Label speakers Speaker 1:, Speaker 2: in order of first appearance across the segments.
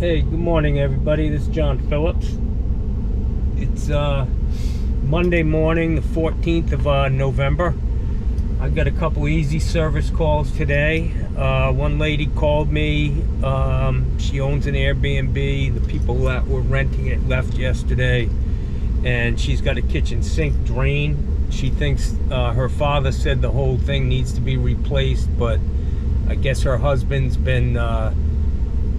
Speaker 1: Hey, good morning everybody. This is John Phillips. It's Monday morning, the 14th of November. I got a couple easy service calls today. One lady called me. She owns an Airbnb. The people that were renting it left yesterday, and she's got a kitchen sink drain. She thinks her father said the whole thing needs to be replaced, but I guess her husband's been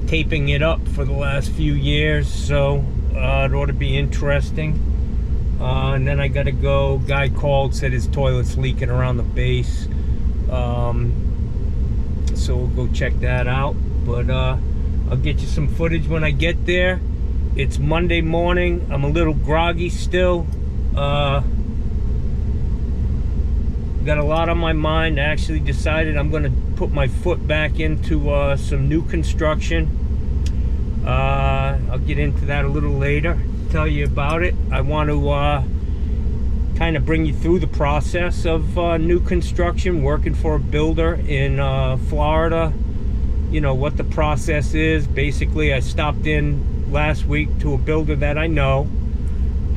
Speaker 1: taping it up for the last few years, so it ought to be interesting. And then I gotta go. Guy called, said his toilet's leaking around the base, so we'll go check that out. But I'll get you some footage when I get there. It's Monday morning. I'm a little groggy still. Got a lot on my mind. I actually decided I'm gonna put my foot back into some new construction. I'll get into that a little later, tell you about it. I want to kind of bring you through the process of new construction, working for a builder in Florida. You know what the process is. Basically, I stopped in last week to a builder that I know,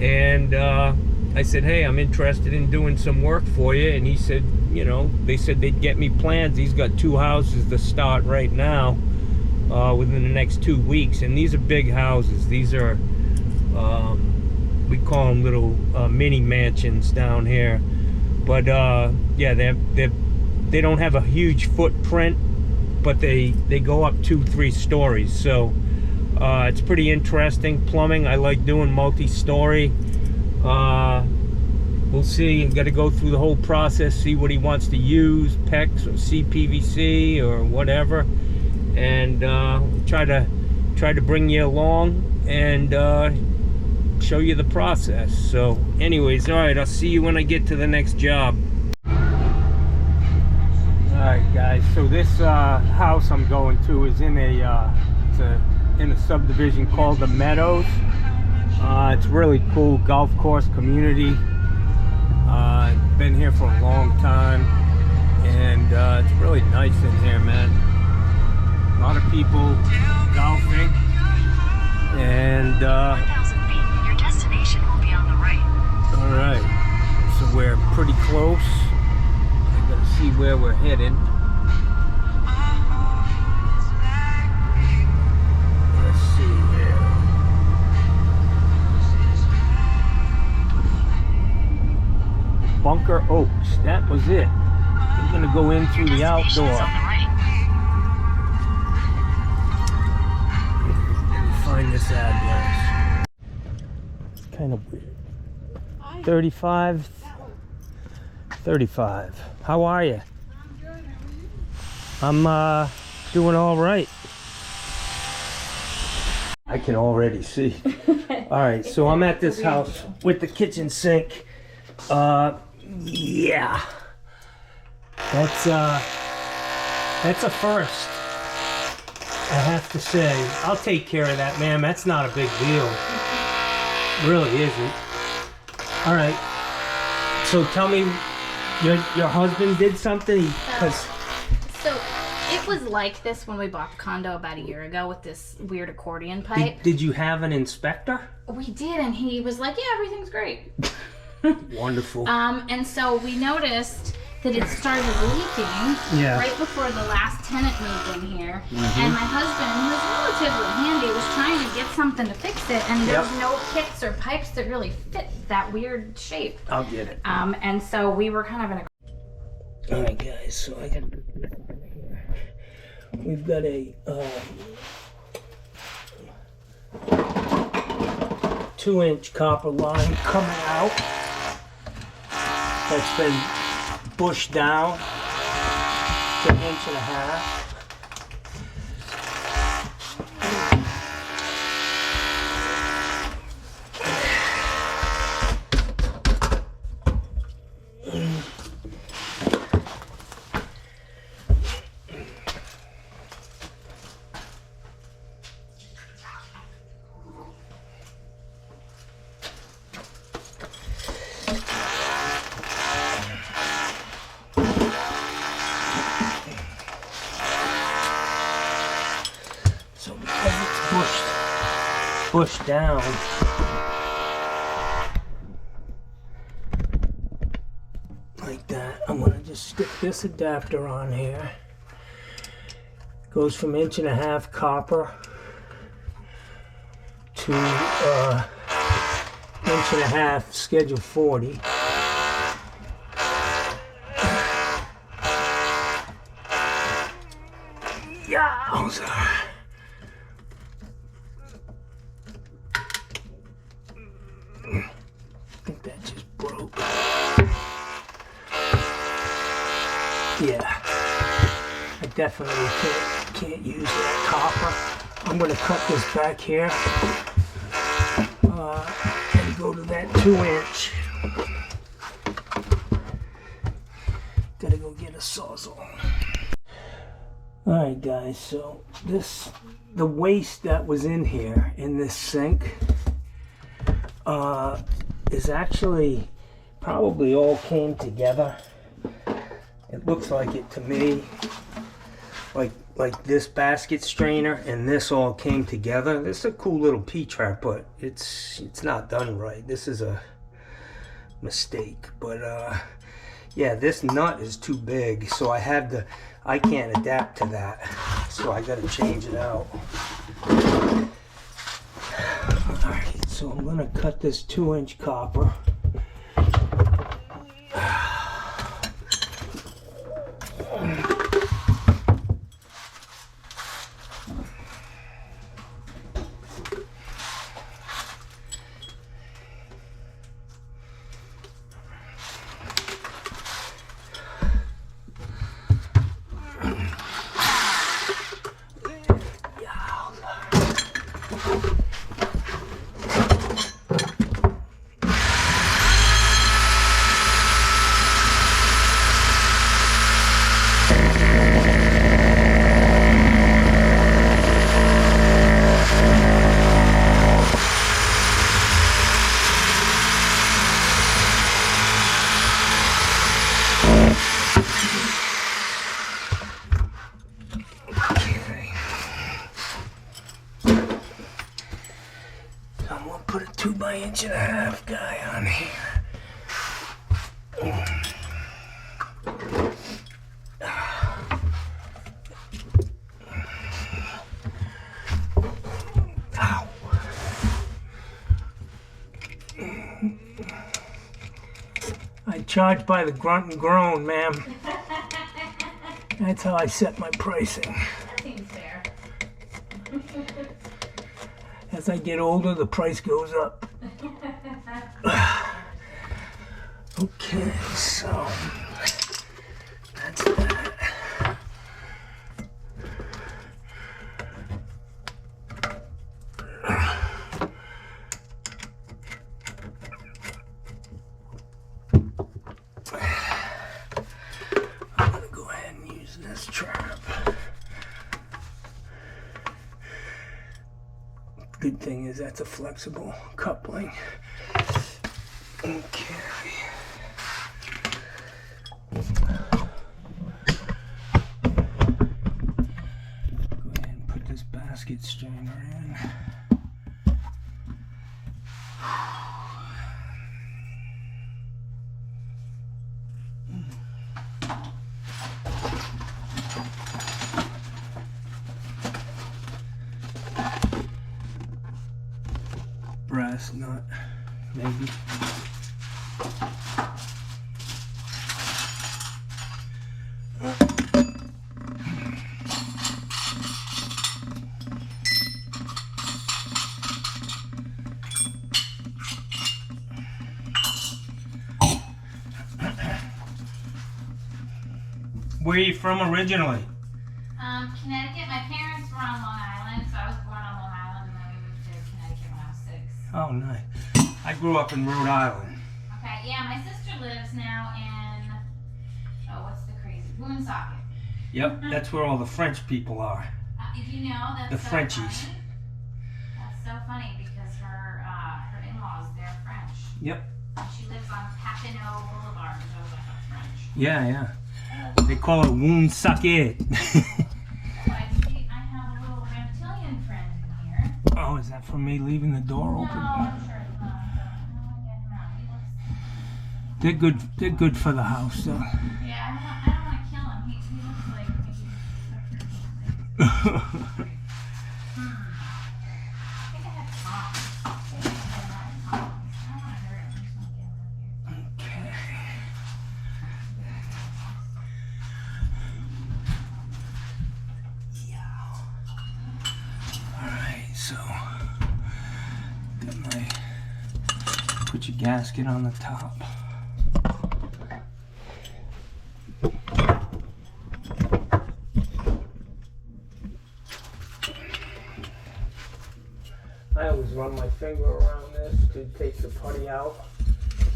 Speaker 1: and I said, hey, I'm interested in doing some work for you. And he said, you know, they said they'd get me plans. He's got 2 houses to start right now within the next 2 weeks. And these are big houses. These are, we call them little mini mansions down here. But yeah, they don't have a huge footprint, but they go up 2-3 stories. So it's pretty interesting. Plumbing, I like doing multi-story. We'll see. Got to go through the whole process, see what he wants to use, PEX or CPVC or whatever, and try to bring you along and show you the process. So anyways, all right, I'll see you when I get to the next job. All right guys, so this house I'm going to is in a subdivision called the Meadows. It's really cool golf course community. Been here for a long time, and it's really nice in here, man. A lot of people golfing, and
Speaker 2: 1,000 feet, your destination will be on the right.
Speaker 1: all right, so we're pretty close. I gotta see where we're heading. Let's see here. Bunker Oaks, that was it. We're gonna go in through the outdoor.
Speaker 2: On the right.
Speaker 1: Let me find this address. It's kind of weird. 35. How are you? I'm doing all right. I can already see. All right, so I'm at this house with the kitchen sink. Yeah, that's a first, I have to say. I'll take care of that, ma'am. That's not a big deal. It really isn't. All right. So tell me, your husband did something?
Speaker 3: So it was like this when we bought the condo about a year ago with this weird accordion pipe.
Speaker 1: Did you have an inspector?
Speaker 3: We did, and he was like, yeah, everything's great.
Speaker 1: Wonderful.
Speaker 3: And so we noticed that it started leaking right before the last tenant moved in here. And my husband, who's relatively handy, was trying to get something to fix it, and there's no kits or pipes that really fit that weird shape.
Speaker 1: I'll get it.
Speaker 3: And so we were kind of in a...
Speaker 1: All right, guys, so I got here. We've got a 2-inch copper line coming out that's been bushed down to 1.5 inches. push down. Like that. I'm gonna just stick this adapter on here. Goes from 1.5" copper to 1.5" schedule 40. Yowza. I think that just broke. Yeah, I definitely can't use that copper. I'm going to cut this back here and go to that 2-inch. Gotta go get a Sawzall. Alright guys, so the waste that was in here in this sink is actually probably all came together. It looks like it to me, like this basket strainer and this all came together. This is a cool little P-trap, but it's not done right. This is a mistake, but yeah, this nut is too big, so I can't adapt to that, so I gotta change it out. Alright, so I'm gonna cut this 2-inch copper. Put a 2x1.5" guy on here. Ow. I charge by the grunt and groan, ma'am. That's how I set my pricing.
Speaker 3: That seems fair.
Speaker 1: As I get older, the price goes up. Okay, so that's that. I'm gonna go ahead and use this trap. Good thing is that's a flexible coupling. Okay. Go ahead and put this basket strainer in. Brass nut, maybe. Where are you from originally?
Speaker 3: Connecticut. My parents were on Long Island, so I was born on Long Island, and then we moved to Connecticut when I was 6.
Speaker 1: Oh, nice. I grew up in Rhode Island.
Speaker 3: Okay, yeah, my sister lives now in, what's the crazy, Woonsocket.
Speaker 1: Yep, that's where all the French people are.
Speaker 3: You know, that's
Speaker 1: The
Speaker 3: so
Speaker 1: Frenchies.
Speaker 3: funny. That's so funny because her in-laws, they're French.
Speaker 1: Yep.
Speaker 3: And she lives on Papineau Boulevard, which I was like, that's French.
Speaker 1: Yeah, yeah. They call it Woonsocket.
Speaker 3: I have a little reptilian friend in here.
Speaker 1: Oh, is that from me leaving the door open?
Speaker 3: No, I'm sure it's not. But get him out. He looks.
Speaker 1: They're good. They're good for the house, though.
Speaker 3: Yeah, I don't want to kill him. He looks like maybe a sucker or something. I think I had Tom. I think I had that Tom. I don't want to hurt him. I just want to get him up here.
Speaker 1: Okay. Alright, so got my put your gasket on the top. I always run my finger around this to take the putty out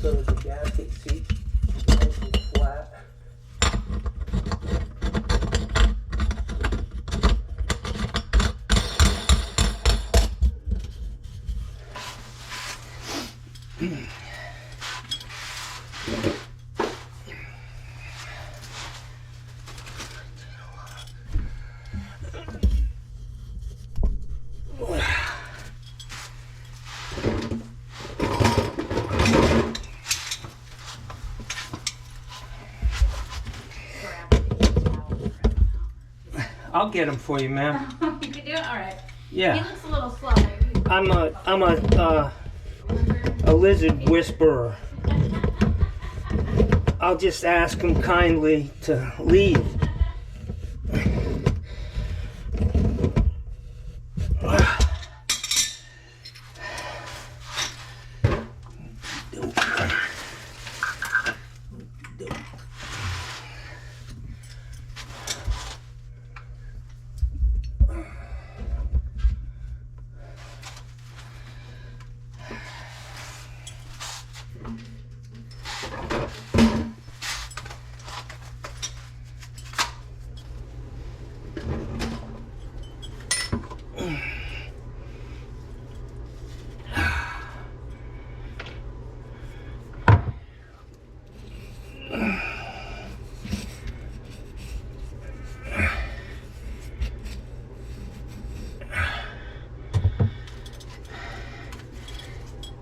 Speaker 1: so that the gasket seat is nice and flat. I'll get them for you, ma'am.
Speaker 3: You can do it? Alright. He
Speaker 1: Yeah,
Speaker 3: looks a little slow. Maybe.
Speaker 1: I'm a lizard whisperer. I'll just ask him kindly to leave.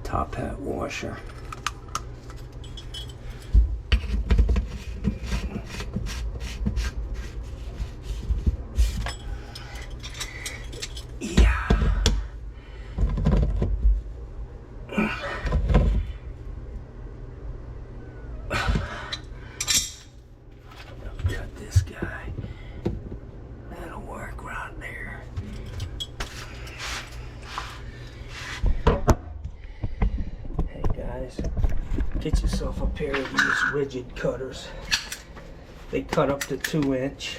Speaker 1: Top hat washer. Yeah. Cut this guy. That'll work right there. Hey guys, get yourself a pair of these rigid cutters. They cut up to 2-inch.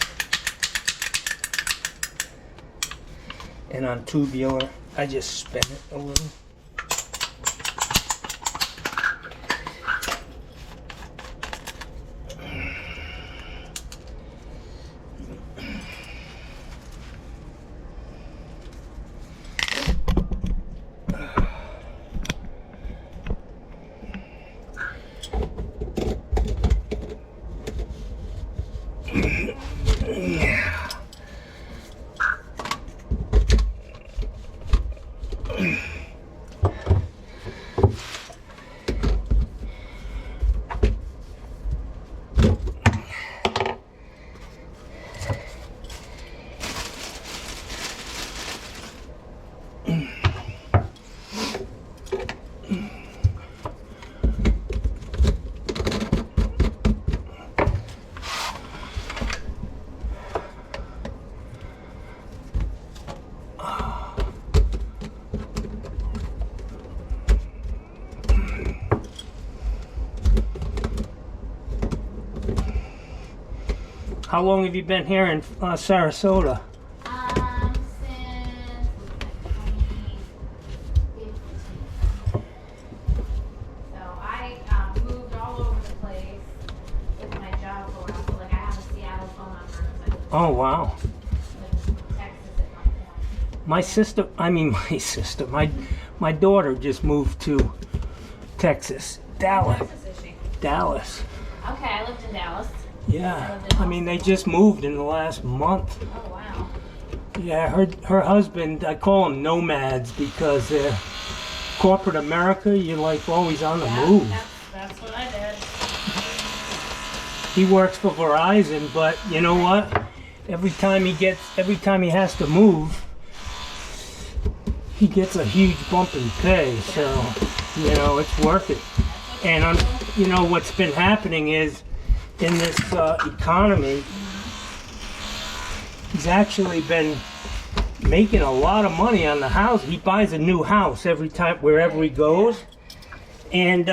Speaker 1: And on tubular, I just spin it a little. How long have you been here in Sarasota?
Speaker 3: Since 2015. So I moved all over the place with my job for a while. So like I have a Seattle phone number.
Speaker 1: Oh wow.
Speaker 3: Lived in Texas at one point.
Speaker 1: My daughter just moved to Texas, Dallas.
Speaker 3: Texas is she?
Speaker 1: Dallas.
Speaker 3: Okay, I lived in Dallas.
Speaker 1: Yeah. I mean, they just moved in the last month.
Speaker 3: Oh wow.
Speaker 1: Yeah, her husband, I call them nomads because they're corporate America. You're like always on the move.
Speaker 3: That's what I did.
Speaker 1: He works for Verizon, but you know what? Every time he has to move, he gets a huge bump in pay. So, you know, it's worth it. And you know what's been happening is in this economy, he's actually been making a lot of money on the house. He buys a new house every time, wherever he goes, and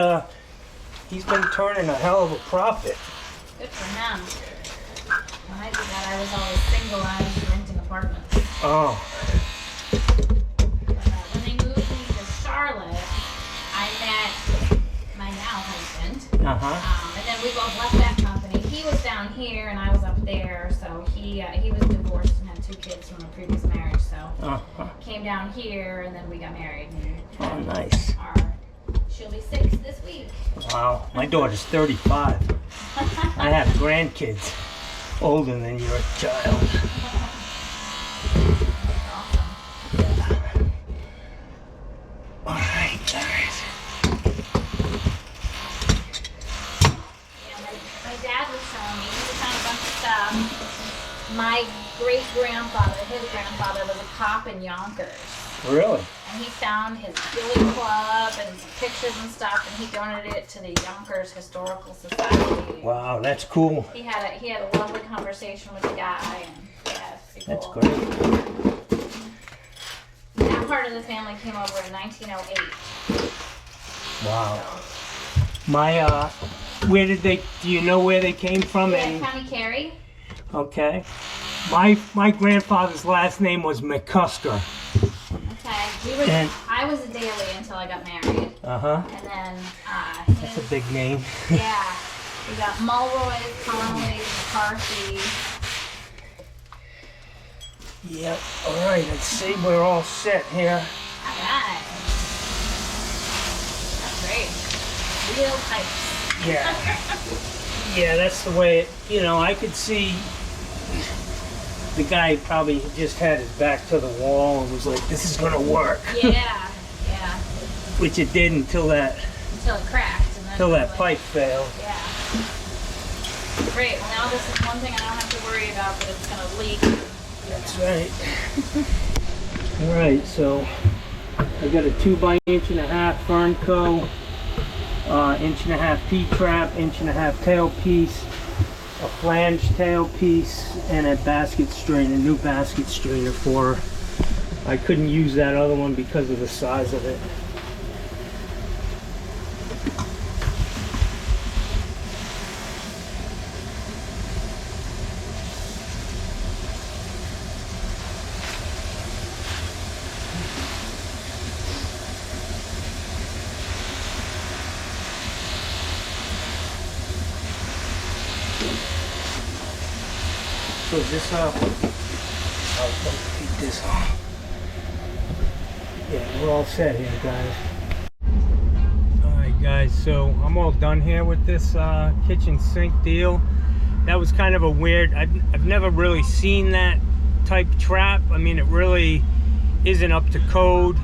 Speaker 1: he's been turning a hell of a profit.
Speaker 3: Good for him. When I did that, I was always single. I was renting apartments.
Speaker 1: Oh.
Speaker 3: When they moved me to Charlotte, I met my now husband. And then we both left that company. He was down here and I was up there. So he was divorced and had 2 kids from a previous marriage. So came down here and then we got married. And
Speaker 1: Nice.
Speaker 3: she'll be 6 this week.
Speaker 1: Wow. My daughter's 35. I have grandkids older than your child. All right, guys.
Speaker 3: My dad was showing me, he was showing a bunch of stuff. My great-grandfather, his grandfather, was a cop in Yonkers.
Speaker 1: Really?
Speaker 3: And he found his billy club and some pictures and stuff, and he donated it to the Yonkers Historical Society.
Speaker 1: Wow, that's cool.
Speaker 3: He had a lovely conversation with the guy, and yeah, it's pretty
Speaker 1: That's
Speaker 3: cool.
Speaker 1: great.
Speaker 3: That part of the family came over in 1908.
Speaker 1: Wow. My do you know where they came from?
Speaker 3: Yeah, County Kerry.
Speaker 1: Okay. My grandfather's last name was McCusker.
Speaker 3: Okay. I was a Daly until I got married.
Speaker 1: And
Speaker 3: then
Speaker 1: that's a big name.
Speaker 3: Yeah. We got Mulroy, Connolly, McCarthy.
Speaker 1: Yep. All right. Let's see. We're all set here.
Speaker 3: All right. That's great. Real tight.
Speaker 1: Yeah. Yeah, that's the way it, you know, I could see the guy probably just had his back to the wall and was like, this is going to work.
Speaker 3: Yeah.
Speaker 1: Which it did until it
Speaker 3: cracked. And then
Speaker 1: until that pipe failed.
Speaker 3: Yeah. Great. Well, now this is one thing I don't have to worry about, but it's going to leak.
Speaker 1: That's right. All right, so I got a 2x1.5 inch Fernco, 1.5 inch P-trap, 1.5 inch tailpiece, a flange tailpiece, and a basket strainer, a new basket strainer for her. I couldn't use that other one because of the size of it. So is this I'll keep this on. Yeah, we're all set here, guys. Alright guys, so I'm all done here with this kitchen sink deal. That was kind of a weird, I've never really seen that type trap. I mean, it really isn't up to code.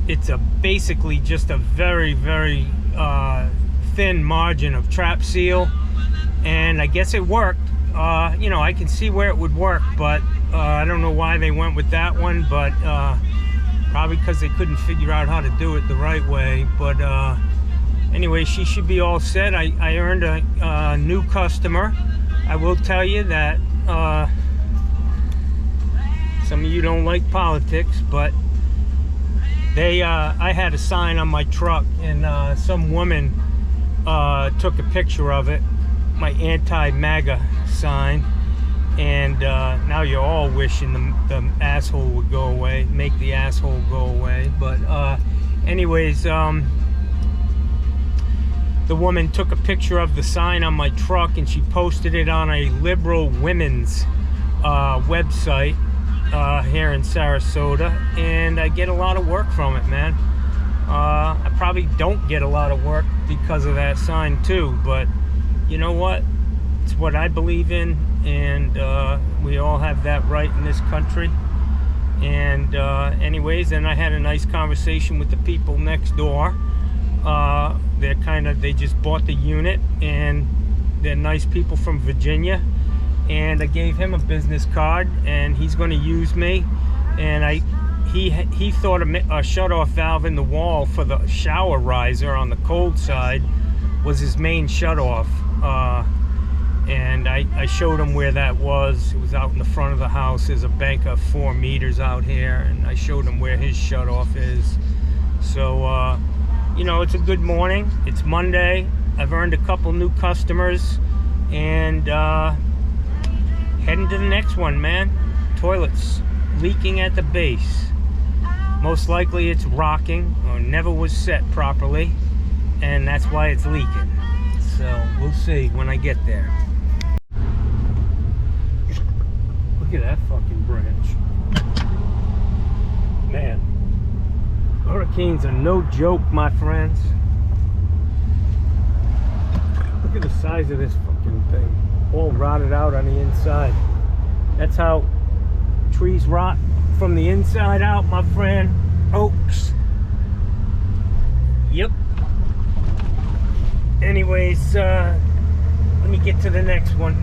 Speaker 1: It's basically just a very, very thin margin of trap seal, and I guess it worked. You know, I can see where it would work, but I don't know why they went with that one, but probably because they couldn't figure out how to do it the right way. But anyway, she should be all set. I earned a new customer. I will tell you that some of you don't like politics, but I had a sign on my truck, and some woman took a picture of it, my anti-MAGA sign, and now you're all wishing the asshole would go away, make the asshole go away. But anyways, the woman took a picture of the sign on my truck and she posted it on a liberal women's website here in Sarasota, and I get a lot of work from it, man. I probably don't get a lot of work because of that sign too, but you know what? It's what I believe in, and we all have that right in this country. And anyways, then I had a nice conversation with the people next door. They just bought the unit, and they're nice people from Virginia. And I gave him a business card, and he's going to use me. And he thought a shut-off valve in the wall for the shower riser on the cold side was his main shut-off. And I showed him where that was. It was out in the front of the house. There's a bank of 4 meters out here, and I showed him where his shut-off is. So, you know, it's a good morning. It's Monday. I've earned a couple new customers, and heading to the next one, man. Toilets leaking at the base. Most likely it's rocking or never was set properly, and that's why it's leaking. So we'll see when I get there. Look at that fucking branch. Man, hurricanes are no joke, my friends. Look at the size of this fucking thing. All rotted out on the inside. That's how trees rot from the inside out, my friend. Oaks. Yep. Anyways, let me get to the next one.